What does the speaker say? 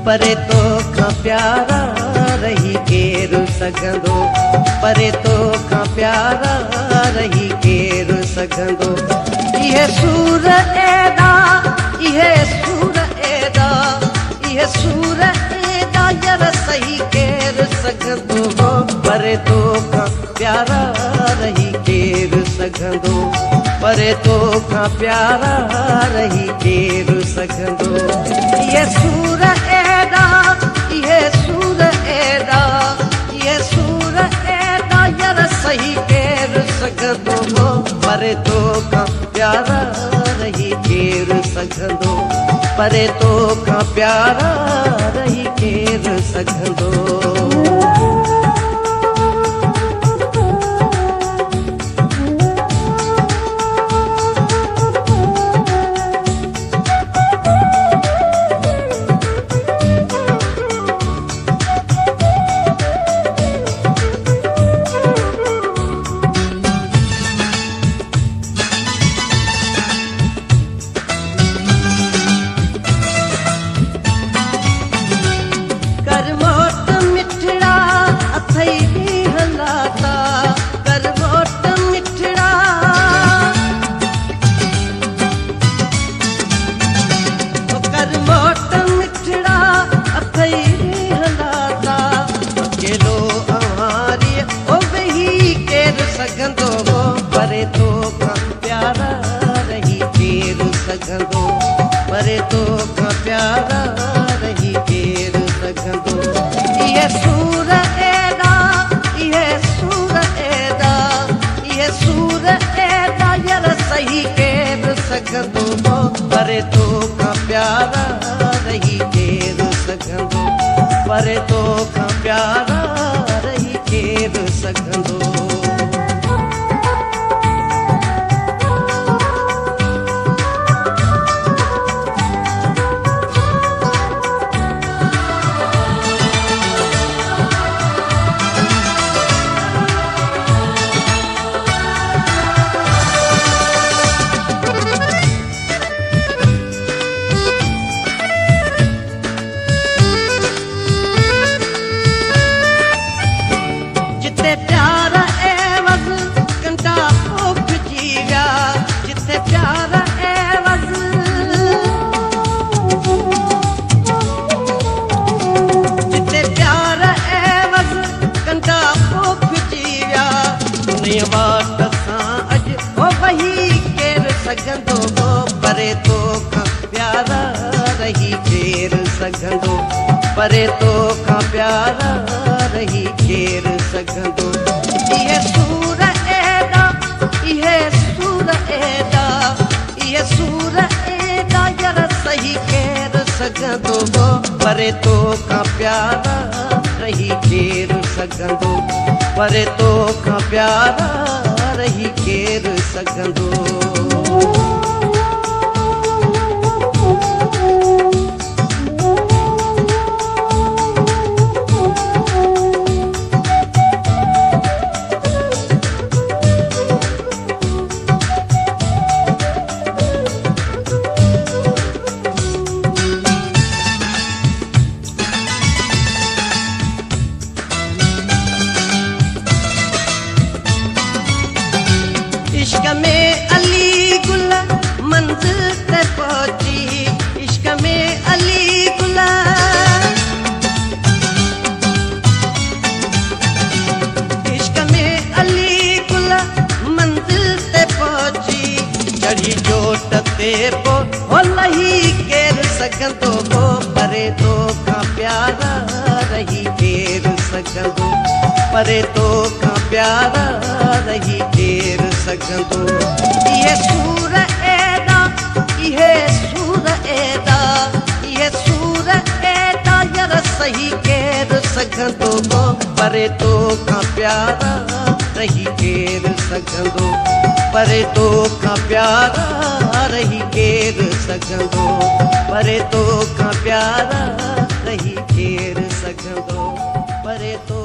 परे तो खां प्यारा रही केरु सघंदो, परे तो खां प्यारा रही केरु सघंदो। इहे सूर एदा, इहे सूर एदा, इहे सूर एदा यार सही केरु सघंदो। परे तो खां प्यारा रही केरु सघंदो, परे तो खां प्यारा रही केरु सघंदो। इहे सूर एदा, इहे सूर एदा, इहे सूर एदा यार सही केरु सघंदो। परे तो खां प्यारा रही केरु सघंदो, परे तो खां प्यारा रही केरु सघंदो। परे तो खां प्यारा रही केरु सघंदो, परे तो खां प्यारा रही केरु सघंदो। इहे सूर एदा, इहे सूर एदा, इहे सूर एदा यार सही केरु सघंदो। परे तो खां प्यारा रही केरु सघंदो, परे तो खां प्यारा रही केरु सघंदो। जिथे प्यार एवज़ कंटा पोख जीव्या, जिथे प्यार एवज़, जिथे प्यार एवज़ कंटा पोख जीव्या। उन वाट सां अॼु हो वही केरु सघंदो। परे तो खां प्यारा रही केरु सघंदो, परे तो खां प्यारा रही केरु सघंदो। इहे सूर एदा, इहे सूर एदा, इहे सूर एदा यार सही केरु सघंदो। परे तो खां प्यारा रही केरु सघंदो, परे तो खां प्यारा रही केरु सघंदो। इश्क में अली गुल मंजिल ते पहुंची, इश्क में अली गुल, इश्क में अली गुल मंजिल ते पहुंची। चढ़ी जोट ते पो हो लही केरु सघंदो। परे तो खां प्यारा रही केरु सघंदो, परे तो खां प्यारा रही केरु सघंदो। इहे सूर एदा, इहे सूर एदा, इहे सूर एदा यार सही केरु सघंदो। परे तो खां प्यारा रही केरु सघंदो, परे तो खां प्यारा रही केरु सघंदो, परे तो खां प्यारा रही केरु सघंदो, परे तो